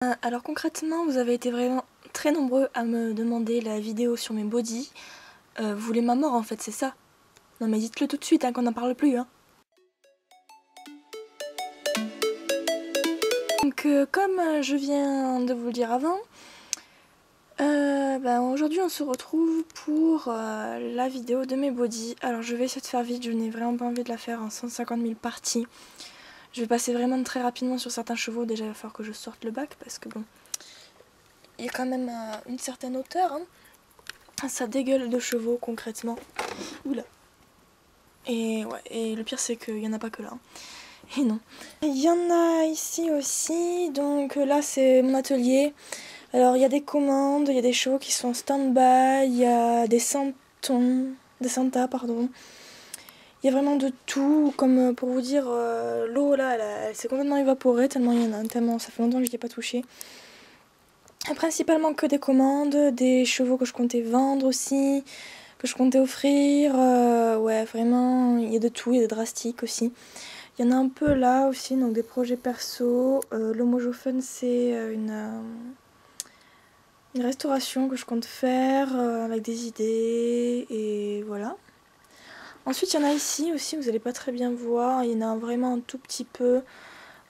Alors concrètement, vous avez été vraiment très nombreux à me demander la vidéo sur mes bodys. Vous voulez ma mort en fait, c'est ça? Non mais dites-le tout de suite, hein, qu'on n'en parle plus. Hein. Donc comme je viens de vous le dire avant, aujourd'hui on se retrouve pour la vidéo de mes bodys. Alors je vais essayer de faire vite, je n'ai vraiment pas envie de la faire en 150 000 parties. Je vais passer vraiment très rapidement sur certains chevaux. Déjà il va falloir que je sorte le bac parce que bon, il y a quand même une certaine hauteur. Hein. Ça dégueule de chevaux concrètement. Oula. Et ouais, et le pire c'est qu'il n'y en a pas que là. Hein. Et non. Il y en a ici aussi, donc là c'est mon atelier. Alors il y a des commandes, il y a des chevaux qui sont en stand-by, il y a des Santa, pardon. Il y a vraiment de tout, comme pour vous dire, l'eau là, elle s'est complètement évaporée tellement il y en a, tellement ça fait longtemps que je n'y ai pas touché. Principalement que des commandes, des chevaux que je comptais vendre aussi, que je comptais offrir. Ouais, vraiment, il y a de tout, il y a des drastiques aussi. Il y en a un peu là aussi, donc des projets perso. L'Homojophone, c'est une restauration que je compte faire avec des idées et voilà. Ensuite, il y en a ici aussi, vous n'allez pas très bien voir. Il y en a vraiment un tout petit peu.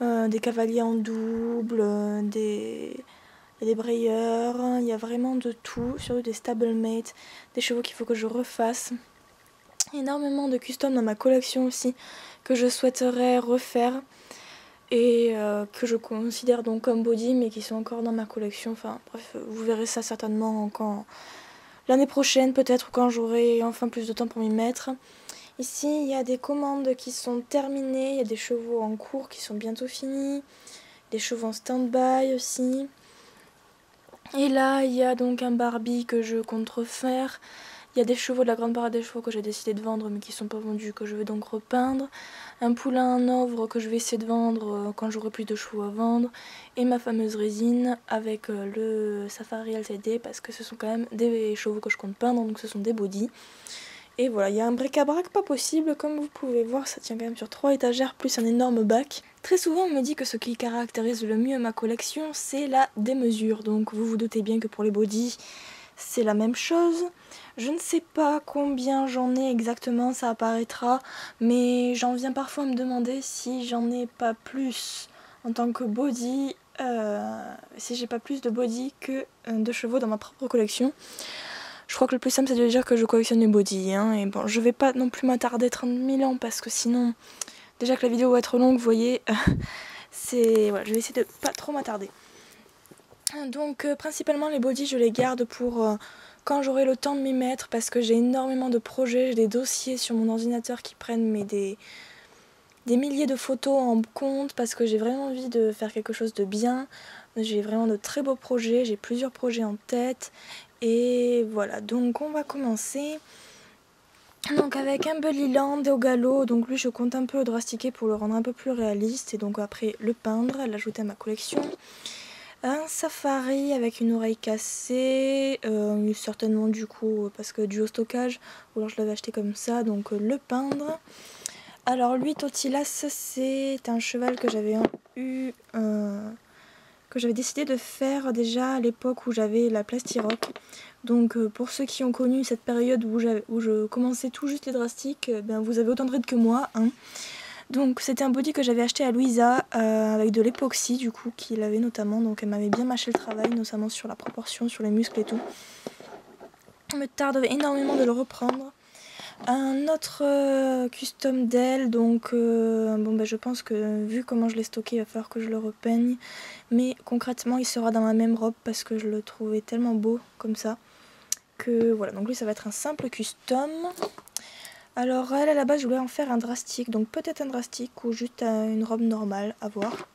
Des cavaliers en double, des brayeurs. Il y a vraiment de tout, surtout des stablemates, des chevaux qu'il faut que je refasse. Énormément de custom dans ma collection aussi que je souhaiterais refaire et que je considère donc comme body mais qui sont encore dans ma collection. Enfin bref, vous verrez ça certainement quand l'année prochaine peut-être ou quand j'aurai enfin plus de temps pour m'y mettre. Ici il y a des commandes qui sont terminées, il y a des chevaux en cours qui sont bientôt finis, des chevaux en stand-by aussi. Et là il y a donc un Barbie que je compte refaire. Il y a des chevaux de la grande parade des chevaux que j'ai décidé de vendre mais qui ne sont pas vendus, que je vais donc repeindre. Un poulain en ovre que je vais essayer de vendre quand j'aurai plus de chevaux à vendre. Et ma fameuse résine avec le Safari LCD parce que ce sont quand même des chevaux que je compte peindre, donc ce sont des bodys. Et voilà, il y a un bric-à-brac pas possible, comme vous pouvez voir, ça tient quand même sur 3 étagères plus un énorme bac. Très souvent on me dit que ce qui caractérise le mieux ma collection, c'est la démesure. Donc vous vous doutez bien que pour les bodys, c'est la même chose. Je ne sais pas combien j'en ai exactement, ça apparaîtra, mais j'en viens parfois à me demander si j'en ai pas plus en tant que body, si j'ai pas plus de body que de chevaux dans ma propre collection. Je crois que le plus simple c'est de dire que je collectionne les body, hein, et bon, je vais pas non plus m'attarder 30 000 ans parce que sinon, déjà que la vidéo va être longue, vous voyez, voilà, je vais essayer de pas trop m'attarder. Donc principalement les body je les garde pour quand j'aurai le temps de m'y mettre parce que j'ai énormément de projets, j'ai des dossiers sur mon ordinateur qui prennent des milliers de photos en compte parce que j'ai vraiment envie de faire quelque chose de bien. J'ai vraiment de très beaux projets, j'ai plusieurs projets en tête et voilà, donc on va commencer. Donc avec un Bullyland au galop, donc lui je compte un peu le drastiquer pour le rendre un peu plus réaliste et donc après le peindre, l'ajouter à ma collection. Un Safari avec une oreille cassée, certainement du coup parce que dû au stockage, ou alors je l'avais acheté comme ça, donc le peindre. Alors lui Totilas c'est un cheval que j'avais eu, que j'avais décidé de faire déjà à l'époque où j'avais la Plastirock. Donc pour ceux qui ont connu cette période où je commençais tout juste les drastiques, ben, vous avez autant de rides que moi. Hein. Donc c'était un body que j'avais acheté à Louisa avec de l'époxy du coup qu'il avait notamment, donc elle m'avait bien mâché le travail, notamment sur la proportion, sur les muscles et tout. Il me tarde énormément de le reprendre. Un autre custom d'elle, donc bon bah je pense que vu comment je l'ai stocké, il va falloir que je le repeigne. Mais concrètement il sera dans la même robe parce que je le trouvais tellement beau comme ça. Que voilà, donc lui ça va être un simple custom. Alors elle à la base je voulais en faire un drastique, donc peut-être un drastique ou juste une robe normale, à voir.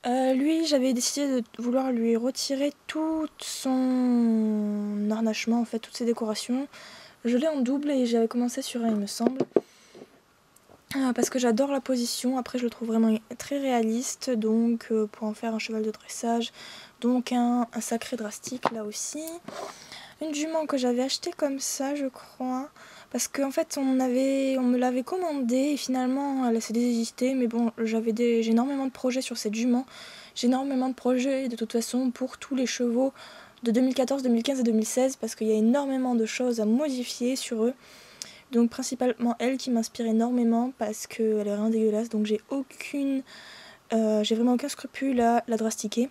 Lui j'avais décidé de vouloir lui retirer tout son harnachement, en fait toutes ses décorations. Je l'ai en double et j'avais commencé sur un il me semble. Parce que j'adore la position, après je le trouve vraiment très réaliste, donc pour en faire un cheval de dressage, donc un sacré drastique là aussi. Une jument que j'avais achetée comme ça je crois, parce qu'en fait on me l'avait commandée et finalement elle a laissé désister, mais bon j'ai énormément de projets sur cette jument J'ai énormément de projets de toute façon pour tous les chevaux de 2014, 2015 et 2016 parce qu'il y a énormément de choses à modifier sur eux. Donc principalement elle qui m'inspire énormément parce qu'elle est vraiment dégueulasse. Donc j'ai vraiment aucun scrupule à la drastiquer.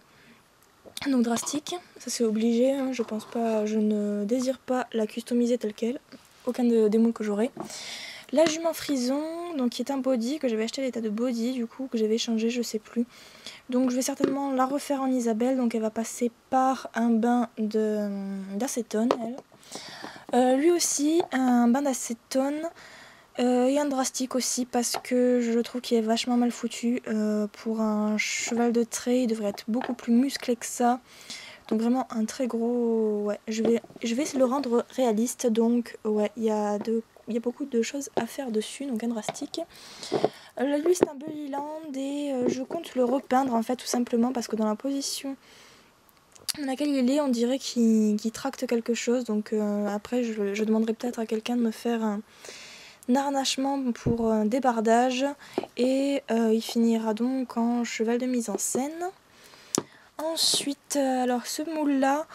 Donc drastique, ça c'est obligé, hein, je pense pas, je ne désire pas la customiser telle quelle. Aucun des mots que j'aurai. La jument frison, donc qui est un body que j'avais acheté à l'état de body, du coup que j'avais changé, je sais plus. Donc je vais certainement la refaire en Isabelle, donc elle va passer par un bain d'acétone, elle. Lui aussi, un bain d'acétone et un drastique aussi parce que je trouve qu'il est vachement mal foutu. Pour un cheval de trait, il devrait être beaucoup plus musclé que ça. Donc vraiment un très gros... Ouais, je vais le rendre réaliste, donc ouais, il y a beaucoup de choses à faire dessus, donc un drastique. Lui c'est un Bullyland et je compte le repeindre en fait tout simplement parce que dans la position dans laquelle il est, on dirait qu'il tracte quelque chose. Donc après je demanderai peut-être à quelqu'un de me faire un harnachement pour débardage et il finira donc en cheval de mise en scène. Ensuite, alors ce moule là,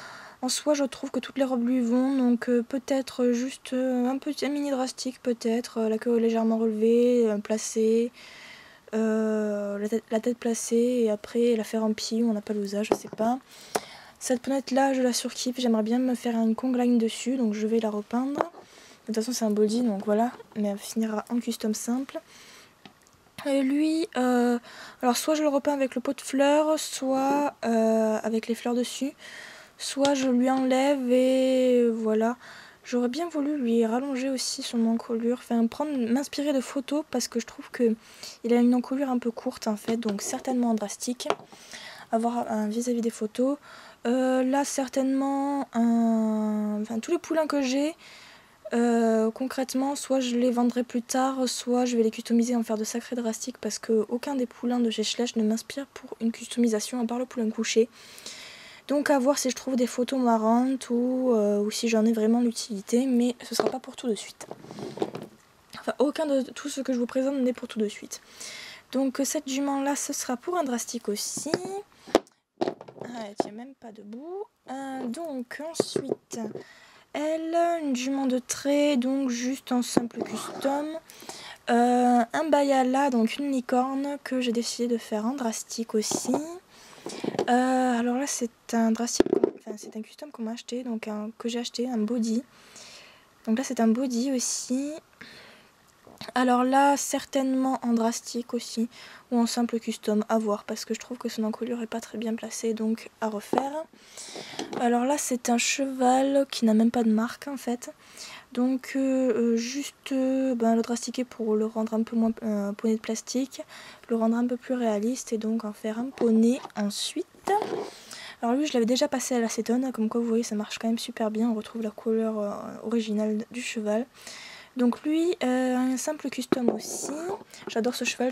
en soi je trouve que toutes les robes lui vont, donc peut-être juste un mini drastique, peut-être la queue légèrement relevée, placée, la tête placée et après la faire en pied ou en appaloosa, je sais pas. Cette ponette là je la surkiffe, j'aimerais bien me faire une congle dessus, donc je vais la repeindre. De toute façon c'est un body donc voilà, mais elle finira en custom simple. Et lui, alors soit je le repeins avec le pot de fleurs, soit avec les fleurs dessus, soit je lui enlève et voilà. J'aurais bien voulu lui rallonger aussi son encolure, enfin m'inspirer de photos parce que je trouve que il a une encolure un peu courte en fait, donc certainement drastique. Avoir un vis-à-vis des photos. Là certainement, enfin tous les poulains que j'ai. Concrètement, soit je les vendrai plus tard, soit je vais les customiser en faire de sacrés drastiques parce que aucun des poulains de chez Schleich ne m'inspire pour une customisation à part le poulain couché. Donc à voir si je trouve des photos marrantes ou si j'en ai vraiment l'utilité, mais ce sera pas pour tout de suite. Enfin, aucun de tout ce que je vous présente n'est pour tout de suite. Donc cette jument là, ce sera pour un drastique aussi. Elle tient même pas debout. Donc ensuite... Elle, une jument de trait, donc juste en simple custom. Un bayala, donc une licorne, que j'ai décidé de faire en drastique aussi. Alors là, c'est un drastique, enfin c'est un custom qu'on m'a acheté, donc que j'ai acheté, un body. Donc là, c'est un body aussi. Alors là, certainement en drastique aussi, ou en simple custom, à voir, parce que je trouve que son encolure est pas très bien placée, donc à refaire. Alors là, c'est un cheval qui n'a même pas de marque en fait. Donc juste le drastiquer pour le rendre un peu moins poney de plastique, le rendre un peu plus réaliste et donc en faire un poney ensuite. Alors lui je l'avais déjà passé à l'acétone, comme quoi vous voyez ça marche quand même super bien, on retrouve la couleur originale du cheval. Donc lui, un simple custom aussi, j'adore ce cheval,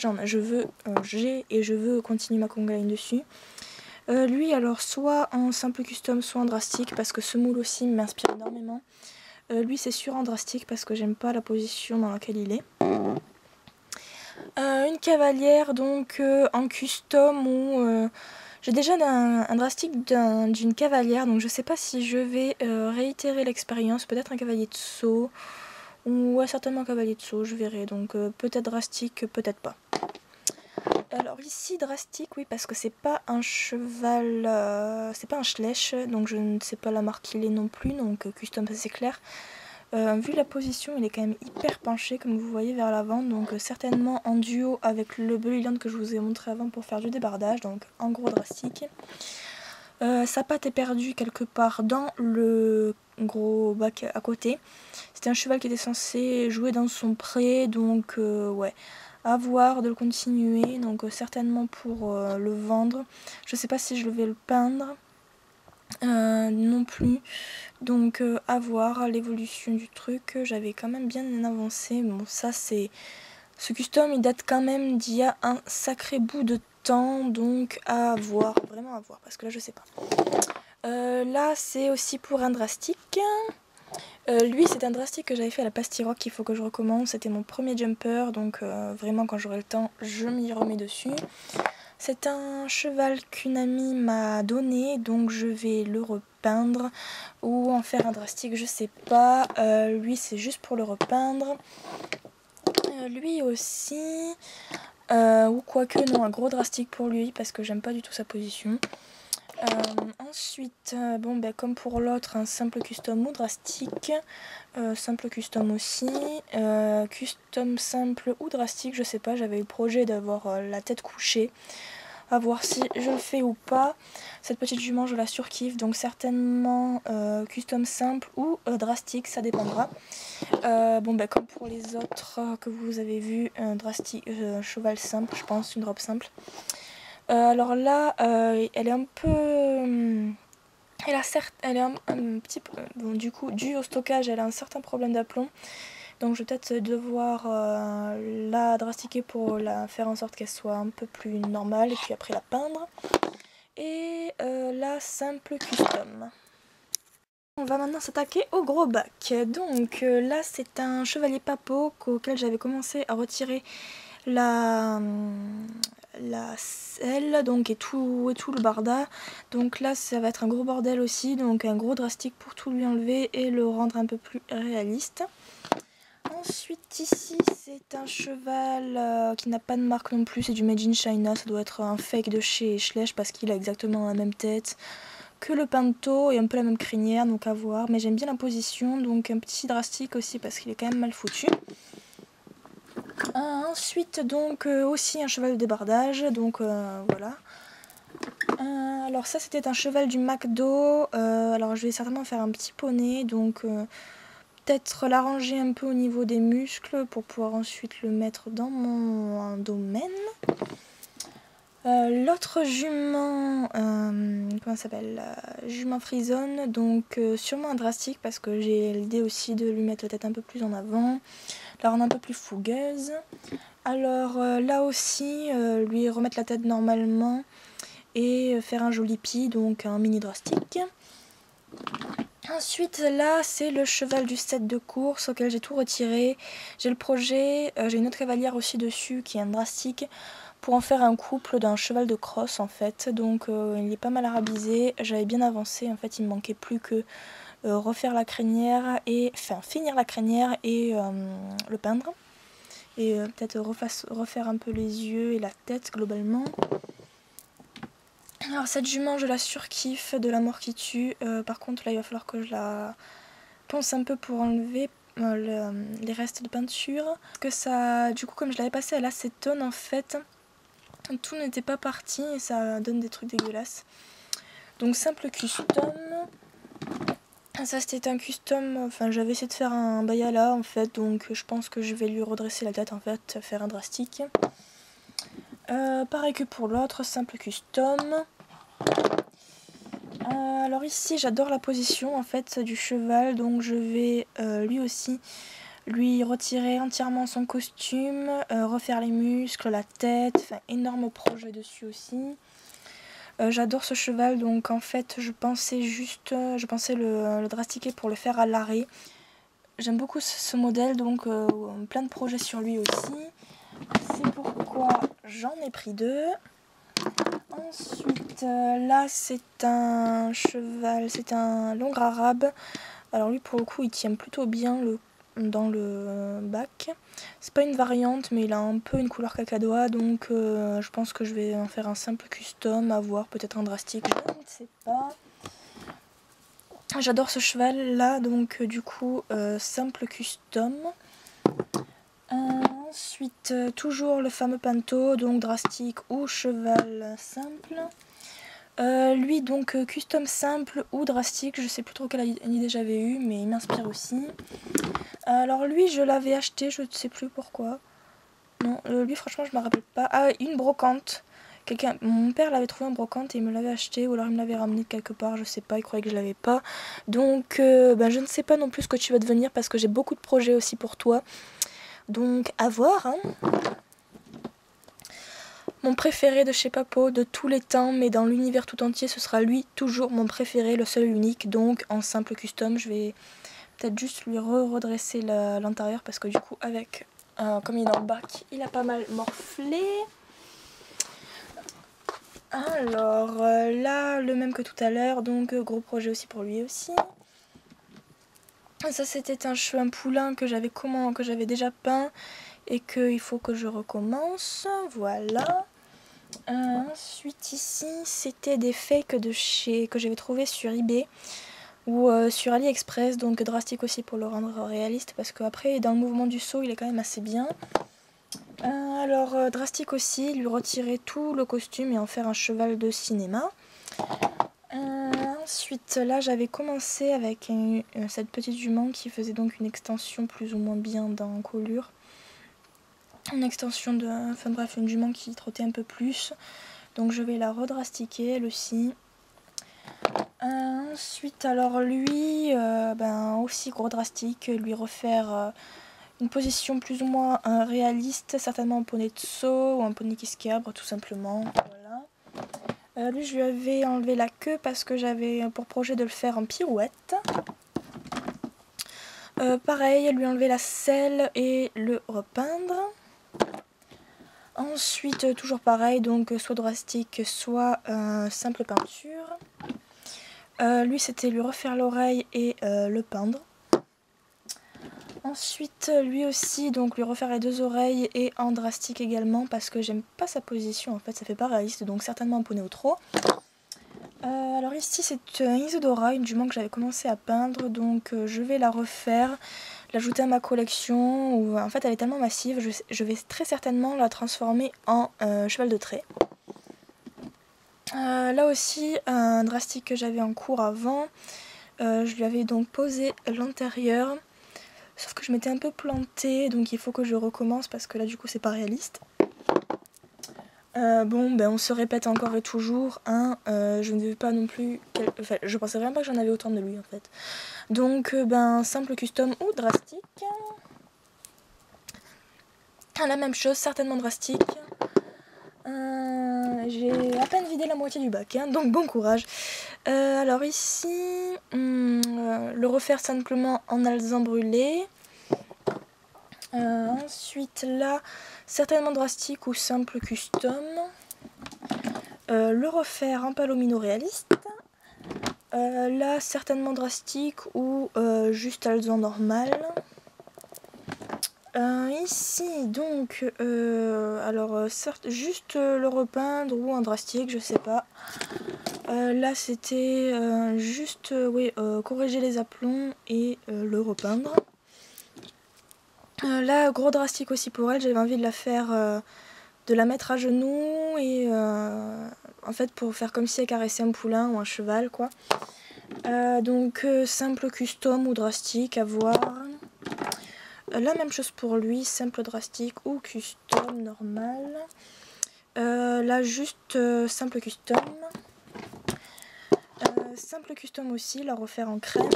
j'ai et je veux continuer ma congaline dessus. Lui alors soit en simple custom soit en drastique parce que ce moule aussi m'inspire énormément. Lui c'est sûr en drastique parce que j'aime pas la position dans laquelle il est. Une cavalière donc en custom ou j'ai déjà un drastique d'une cavalière, donc je sais pas si je vais réitérer l'expérience, peut-être un cavalier de saut ou certainement un cavalier de saut, je verrai, donc peut-être drastique, peut-être pas. Alors ici drastique, oui, parce que c'est pas un cheval, c'est pas un Schleich, donc je ne sais pas la marque qu'il est non plus, donc custom c'est clair. Vu la position, il est quand même hyper penché comme vous voyez vers l'avant, donc certainement en duo avec le Bullyland que je vous ai montré avant pour faire du débardage, donc en gros drastique. Sa patte est perdue quelque part dans le gros bac à côté. C'était un cheval qui était censé jouer dans son pré, donc ouais, à voir de le continuer, donc certainement pour le vendre. Je sais pas si je vais le peindre non plus, donc à voir l'évolution du truc. J'avais quand même bien avancé. Bon, ça c'est... Ce custom il date quand même d'il y a un sacré bout de temps, donc à voir, vraiment à voir, parce que là je sais pas. Là c'est aussi pour un drastique. Lui c'est un drastique que j'avais fait à la Pastirock qu'il faut que je recommence. C'était mon premier jumper, donc vraiment quand j'aurai le temps je m'y remets dessus. C'est un cheval qu'une amie m'a donné, donc je vais le repeindre ou en faire un drastique, je sais pas. Lui c'est juste pour le repeindre. Lui aussi, ou quoique non, un gros drastique pour lui parce que j'aime pas du tout sa position. Ensuite, bon, ben, comme pour l'autre, un simple custom ou drastique. Simple custom aussi. Custom simple ou drastique, je sais pas, j'avais eu le projet d'avoir la tête couchée. À voir si je le fais ou pas. Cette petite jument, je la surkiffe, donc certainement custom simple ou drastique, ça dépendra. Bon, ben, comme pour les autres que vous avez vu, drastique, cheval simple, je pense, une robe simple. Alors là, elle est un peu... elle est un petit peu... Bon, du coup, dû au stockage, elle a un certain problème d'aplomb. Donc je vais peut-être devoir la drastiquer pour la faire en sorte qu'elle soit un peu plus normale. Et puis après la peindre. Et la simple custom. On va maintenant s'attaquer au gros bac. Donc là, c'est un chevalier papot auquel j'avais commencé à retirer la selle donc et tout le barda. Donc là ça va être un gros bordel aussi, donc un gros drastique pour tout lui enlever et le rendre un peu plus réaliste. Ensuite ici c'est un cheval qui n'a pas de marque non plus, c'est du Made in China, ça doit être un fake de chez Schleich parce qu'il a exactement la même tête que le pinto et un peu la même crinière, donc à voir, mais j'aime bien la position, donc un petit drastique aussi parce qu'il est quand même mal foutu. Ensuite donc aussi un cheval de débardage, donc voilà. Alors ça c'était un cheval du McDo, alors je vais certainement faire un petit poney, donc peut-être l'arranger un peu au niveau des muscles pour pouvoir ensuite le mettre dans mon domaine. L'autre jument, comment ça s'appelle, jument frisonne, donc sûrement un drastique parce que j'ai l'idée aussi de lui mettre la tête un peu plus en avant, la rendre un peu plus fougueuse. Alors là aussi, lui remettre la tête normalement et faire un joli pied, donc un mini drastique. Ensuite là c'est le cheval du set de course auquel j'ai tout retiré. J'ai le projet, j'ai une autre cavalière aussi dessus qui est un drastique pour en faire un couple d'un cheval de crosse en fait. Donc il est pas mal arabisé, j'avais bien avancé, en fait il me manquait plus que refaire la crinière et enfin finir la crinière et le peindre. Et peut-être refaire un peu les yeux et la tête globalement. Alors cette jument je la surkiffe de la mort qui tue, par contre là il va falloir que je la ponce un peu pour enlever les restes de peinture. Que ça, du coup comme je l'avais passé à l'acétone en fait, tout n'était pas parti et ça donne des trucs dégueulasses. Donc simple custom. Ça c'était un custom, enfin j'avais essayé de faire un bayala en fait, donc je pense que je vais lui redresser la tête en fait, faire un drastique. Pareil que pour l'autre, simple custom. Alors ici j'adore la position en fait du cheval, donc je vais lui aussi lui retirer entièrement son costume, refaire les muscles, la tête, enfin énorme projet dessus aussi. J'adore ce cheval, donc en fait je pensais le drastiquer pour le faire à l'arrêt. J'aime beaucoup ce modèle, donc plein de projets sur lui aussi. C'est pourquoi j'en ai pris deux. Ensuite, là c'est un cheval, c'est un long arabe. Alors lui pour le coup il tient plutôt bien dans le bac. C'est pas une variante mais il a un peu une couleur cacadois, donc je pense que je vais en faire un simple custom, à voir, peut-être un drastique, je ne sais pas. J'adore ce cheval là, donc du coup simple custom. Ensuite toujours le fameux pinto, donc drastique ou cheval simple. Lui donc custom simple ou drastique, je sais plus trop quelle idée j'avais eue, mais il m'inspire aussi. Alors lui je l'avais acheté, je ne sais plus pourquoi. Non, lui franchement je me rappelle pas. Ah, une brocante. Mon père l'avait trouvé en brocante et il me l'avait acheté, ou alors il me l'avait ramené de quelque part, je sais pas, il croyait que je l'avais pas. Donc ben, je ne sais pas non plus ce que tu vas devenir parce que j'ai beaucoup de projets aussi pour toi. Donc à voir hein. Mon préféré de chez Papo de tous les temps, mais dans l'univers tout entier, ce sera lui, toujours mon préféré, le seul et unique. Donc en simple custom, je vais peut-être juste lui redresser l'intérieur parce que du coup avec, comme il est dans le bac, il a pas mal morflé. Alors là, le même que tout à l'heure, donc gros projet aussi pour lui aussi. Ça c'était un poulain que j'avais déjà peint et qu'il faut que je recommence. Voilà. Ensuite ici, c'était des fakes que j'avais trouvé sur eBay ou sur AliExpress, donc drastique aussi pour le rendre réaliste parce qu'après dans le mouvement du saut il est quand même assez bien. Alors drastique aussi, lui retirer tout le costume et en faire un cheval de cinéma. Ensuite là j'avais commencé avec cette petite jument qui faisait donc une extension plus ou moins bien d'encolure. Une extension de... Enfin bref, une jument qui trottait un peu plus. Donc je vais la redrastiquer elle aussi. Ensuite alors lui, aussi gros drastique, lui refaire une position plus ou moins réaliste, certainement un poney de saut ou un poney qui se cabre tout simplement. Voilà. Lui je lui avais enlevé la queue parce que j'avais pour projet de le faire en pirouette. Pareil, lui enlever la selle et le repeindre. Ensuite, toujours pareil, donc soit drastique, soit simple peinture. Lui, c'était lui refaire l'oreille et le peindre. Ensuite, lui aussi, donc lui refaire les deux oreilles et en drastique également, parce que j'aime pas sa position, en fait, ça fait pas réaliste, donc certainement un poney au trot. Alors ici, c'est une Isidora, une jument que j'avais commencé à peindre, donc je vais la refaire, l'ajouter à ma collection, où en fait elle est tellement massive, je vais très certainement la transformer en cheval de trait. Là aussi, un drastique que j'avais en cours avant, je lui avais donc posé l'intérieur, sauf que je m'étais un peu plantée, donc il faut que je recommence parce que là du coup c'est pas réaliste. On se répète encore et toujours, hein, je ne veux pas non plus... Enfin, je pensais vraiment pas que j'en avais autant de lui en fait. Donc, simple custom ou drastique. La même chose, certainement drastique. J'ai à peine vidé la moitié du bac, hein, donc bon courage. Alors ici, le refaire simplement en alezan brûlé. Ensuite là, certainement drastique ou simple custom. Le refaire en palomino réaliste. Là, certainement drastique ou juste alezan normal. Ici, donc, certes, juste le repeindre ou un drastique, je sais pas. Là, c'était juste corriger les aplombs et le repeindre. Là, gros drastique aussi pour elle, j'avais envie de la faire, de la mettre à genoux et en fait pour faire comme si elle caressait un poulain ou un cheval, quoi. Donc, simple custom ou drastique, à voir. La même chose pour lui, simple drastique ou custom normal. Là juste simple custom. Simple custom aussi, la refaire en crème.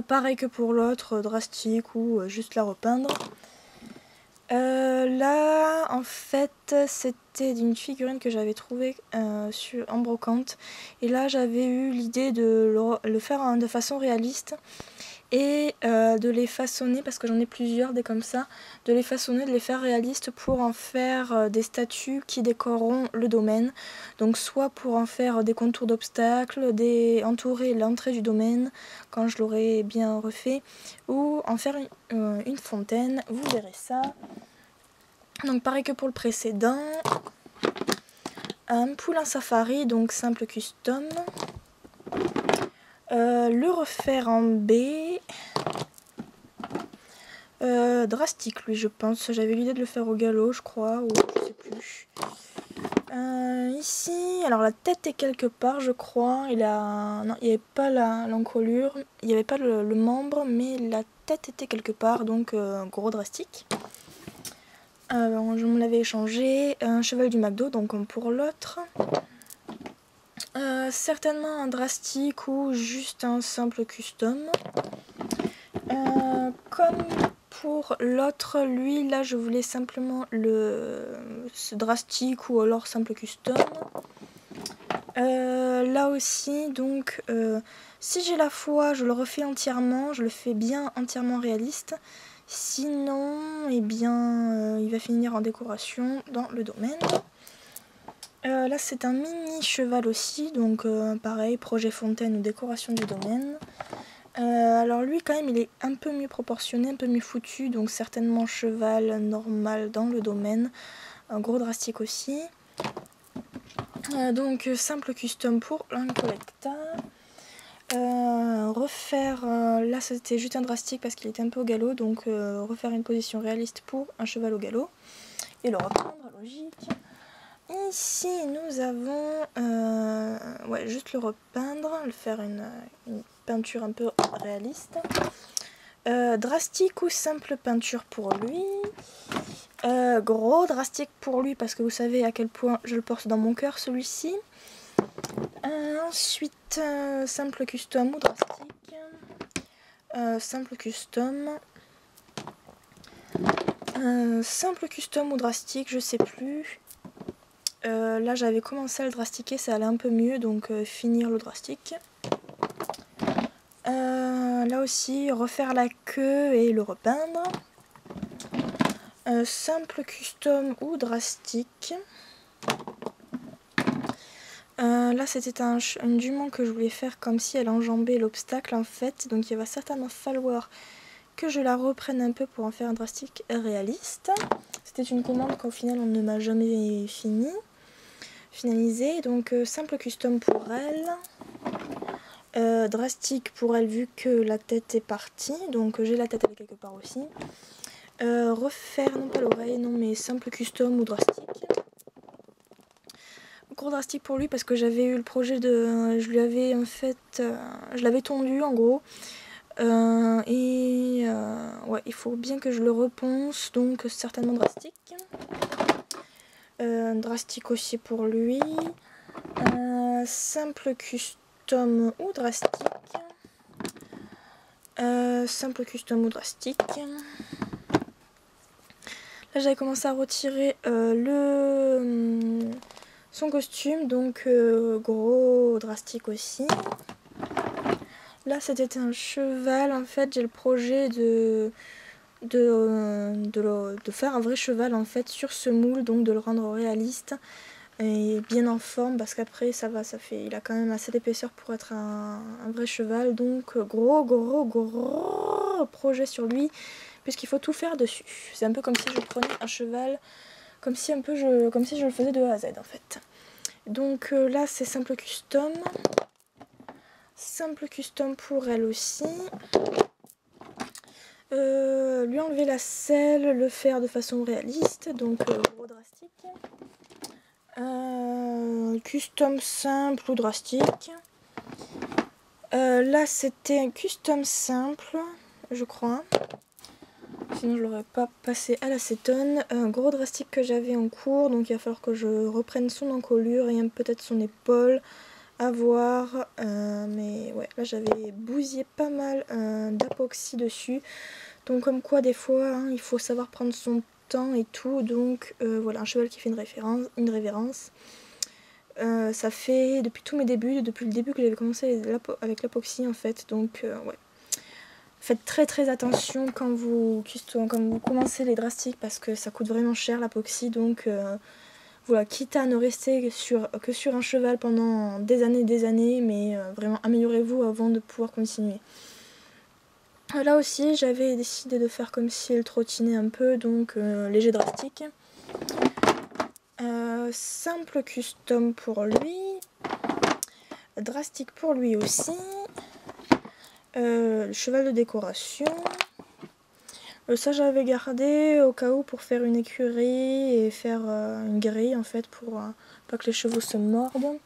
Pareil que pour l'autre, drastique ou juste la repeindre. Là en fait c'était d'une figurine que j'avais trouvée en brocante. Et là j'avais eu l'idée de le faire de façon réaliste. Et de les façonner, parce que j'en ai plusieurs des comme ça, de les façonner, de les faire réalistes pour en faire des statues qui décoreront le domaine. Donc soit pour en faire des contours d'obstacles, entourer l'entrée du domaine quand je l'aurai bien refait, ou en faire une fontaine, vous verrez ça. Donc pareil que pour le précédent. Un poulain safari, donc simple custom. Le refaire en B. Drastique lui je pense, j'avais l'idée de le faire au galop je crois, ou je sais plus. Ici, alors la tête est quelque part je crois, non, il n'y avait pas l'encolure, il n'y avait pas le membre, mais la tête était quelque part, donc gros drastique. Je me l'avais échangé, un cheval du McDo, donc comme pour l'autre. Certainement un drastique ou juste un simple custom. Comme pour l'autre, lui, là, je voulais simplement ce drastique ou alors simple custom. Là aussi, donc, si j'ai la foi, je le refais entièrement, je le fais bien entièrement réaliste. Sinon, eh bien, il va finir en décoration dans le domaine. Là c'est un mini cheval aussi, donc pareil, projet fontaine ou décoration du domaine. Alors lui quand même il est un peu mieux proportionné, un peu mieux foutu, donc certainement cheval normal dans le domaine, un gros drastique aussi. Donc simple custom pour l'Incollecta. Refaire, là c'était juste un drastique parce qu'il était un peu au galop, donc refaire une position réaliste pour un cheval au galop et le reprendre, logique. Ici nous avons, ouais, juste le repeindre, le faire une peinture un peu réaliste. Drastique ou simple peinture pour lui. Gros drastique pour lui parce que vous savez à quel point je le porte dans mon cœur celui-ci. Ensuite, simple custom ou drastique. Simple custom. Simple custom ou drastique, je sais plus. Là j'avais commencé à le drastiquer, ça allait un peu mieux, donc finir le drastique. Là aussi, refaire la queue et le repeindre. Simple custom ou drastique. Là c'était une jument que je voulais faire comme si elle enjambait l'obstacle en fait, donc il va certainement falloir que je la reprenne un peu pour en faire un drastique réaliste. C'était une commande qu'au final on ne m'a jamais finalisée, donc simple custom pour elle. Drastique pour elle vu que la tête est partie, donc j'ai la tête elle est quelque part aussi. Refaire, non pas l'oreille, non mais simple custom ou drastique. Gros drastique pour lui parce que j'avais eu le projet de... je lui avais en fait... je l'avais tondu en gros. Ouais, il faut bien que je le reponce, donc certainement drastique. Drastique aussi pour lui. Simple custom ou drastique. Simple custom ou drastique. Là j'avais commencé à retirer son costume, donc gros drastique aussi. Là c'était un cheval, en fait j'ai le projet de faire un vrai cheval en fait sur ce moule, donc de le rendre réaliste et bien en forme parce qu'après il a quand même assez d'épaisseur pour être un vrai cheval, donc gros projet sur lui puisqu'il faut tout faire dessus. C'est un peu comme si je prenais un cheval, comme si je le faisais de A à Z en fait. Donc là c'est simple custom. Simple custom pour elle aussi. Lui enlever la selle, le faire de façon réaliste, donc gros drastique. Custom simple ou drastique. Là c'était un custom simple, je crois. Sinon je l'aurais pas passé à l'acétone. Un gros drastique que j'avais en cours, donc il va falloir que je reprenne son encolure et peut-être son épaule. À voir, mais ouais, là j'avais bousillé pas mal d'apoxy dessus, donc comme quoi des fois hein, il faut savoir prendre son temps et tout, donc voilà, un cheval qui fait une révérence. Ça fait depuis tous mes débuts, depuis le début que j'avais commencé avec l'apoxy en fait, donc ouais. Faites très attention quand vous commencez les drastiques parce que ça coûte vraiment cher l'apoxy, donc voilà, quitte à ne rester que sur un cheval pendant des années, mais vraiment améliorez-vous avant de pouvoir continuer. Là aussi, j'avais décidé de faire comme si elle trottinait un peu, donc léger drastique. Simple custom pour lui. Drastique pour lui aussi. Le cheval de décoration. Ça j'avais gardé au cas où pour faire une écurie et faire une grille en fait pour pas que les chevaux se mordent.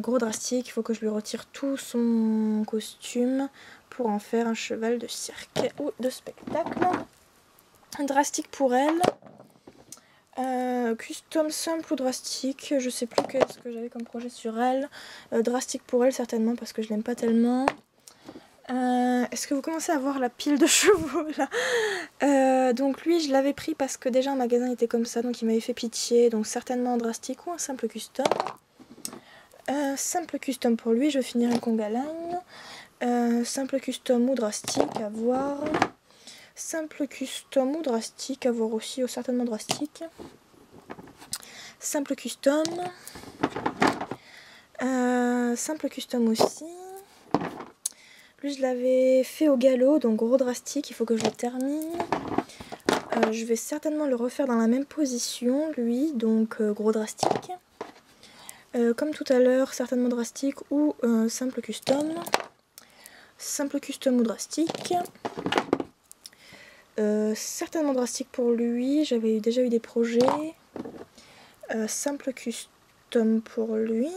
Gros drastique, il faut que je lui retire tout son costume pour en faire un cheval de cirque ou de spectacle. Drastique pour elle. Custom simple ou drastique, je sais plus qu'est-ce que j'avais comme projet sur elle. Drastique pour elle certainement parce que je l'aime pas tellement. Est-ce que vous commencez à voir la pile de chevaux là? Donc lui je l'avais pris parce que déjà un magasin était comme ça, donc il m'avait fait pitié, donc certainement un drastique ou un simple custom. Simple custom pour lui, je vais finir une conga line. Simple custom ou drastique à voir. Simple custom ou drastique à voir aussi, certainement drastique. simple custom. Simple custom aussi. Lui je l'avais fait au galop, donc gros drastique, il faut que je le termine. Je vais certainement le refaire dans la même position, lui, donc gros drastique. Comme tout à l'heure, certainement drastique ou simple custom. Simple custom ou drastique. Certainement drastique pour lui, j'avais déjà eu des projets. Simple custom pour lui.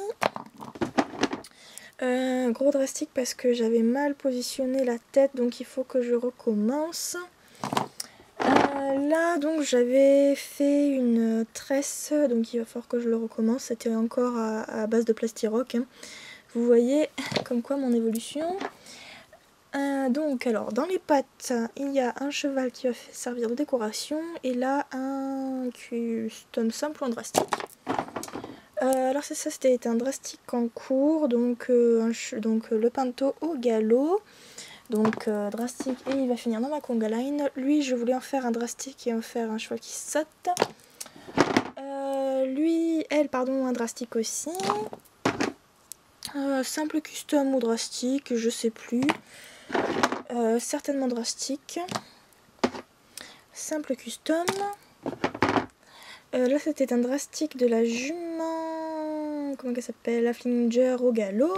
Gros drastique parce que j'avais mal positionné la tête, donc il faut que je recommence. Là donc j'avais fait une tresse, donc il va falloir que je le recommence. C'était encore à base de plastiroc, hein. Vous voyez comme quoi mon évolution. Donc alors dans les pattes il y a un cheval qui va servir de décoration et là un custom simple en drastique. Alors c'est ça, c'était un drastique en cours, donc le pinto au galop. Donc drastique et il va finir dans ma conga line. Lui je voulais en faire un drastique et en faire un cheval qui saute. Un drastique aussi. Simple custom ou drastique, je sais plus. Certainement drastique. Simple custom. Là c'était un drastique de la jument, comment elle s'appelle, la Flinger au galop.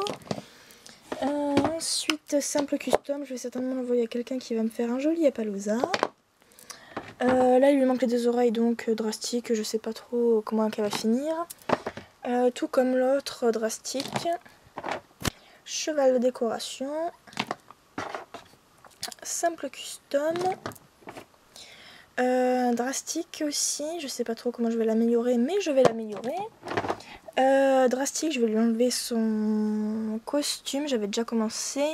Ensuite simple custom, je vais certainement l'envoyer à quelqu'un qui va me faire un joli Appaloosa. Là il lui manque les deux oreilles, donc drastique, je sais pas trop comment elle va finir. Tout comme l'autre drastique. Cheval de décoration. Simple custom. Drastique aussi, je sais pas trop comment je vais l'améliorer, mais je vais l'améliorer. Drastique, je vais lui enlever son costume, j'avais déjà commencé,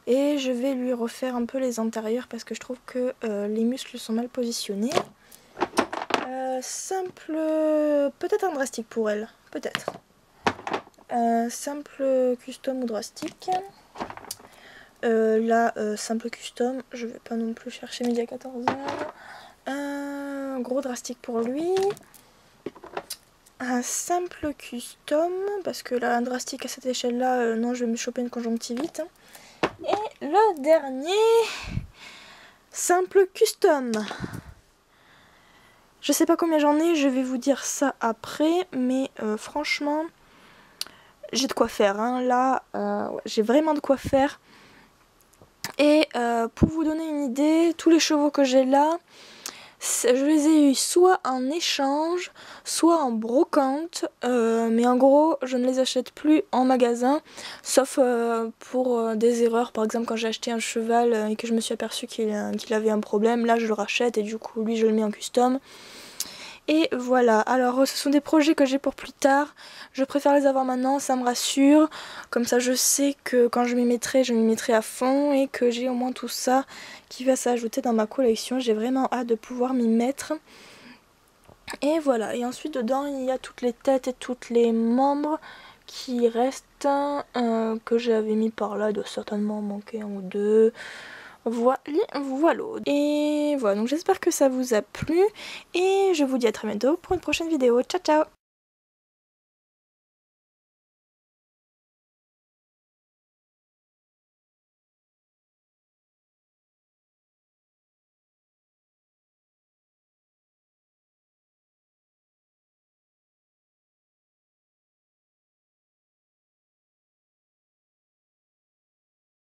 et je vais lui refaire un peu les antérieurs parce que je trouve que les muscles sont mal positionnés. Simple, peut-être un drastique pour elle, peut-être. Simple custom ou drastique. Là, simple custom, je vais pas non plus chercher midi à 14h. Gros drastique pour lui. Un simple custom, parce que là, un drastique à cette échelle-là, non, je vais me choper une conjonctivite. Et le dernier, simple custom. Je sais pas combien j'en ai, je vais vous dire ça après, mais franchement, j'ai de quoi faire. Hein. Là, ouais, j'ai vraiment de quoi faire. Et pour vous donner une idée, tous les chevaux que j'ai là, je les ai eu soit en échange, soit en brocante, mais en gros je ne les achète plus en magasin, sauf pour des erreurs. Par exemple quand j'ai acheté un cheval et que je me suis aperçue qu'il avait un problème, là je le rachète et du coup lui je le mets en custom. Et voilà, alors ce sont des projets que j'ai pour plus tard, je préfère les avoir maintenant, ça me rassure, comme ça je sais que quand je m'y mettrai à fond et que j'ai au moins tout ça qui va s'ajouter dans ma collection, j'ai vraiment hâte de pouvoir m'y mettre. Et voilà, et ensuite dedans il y a toutes les têtes et toutes les membres qui restent, que j'avais mis par là, il doit certainement en manquer un ou deux. Voilà. Et voilà, donc j'espère que ça vous a plu et je vous dis à très bientôt pour une prochaine vidéo. Ciao ciao!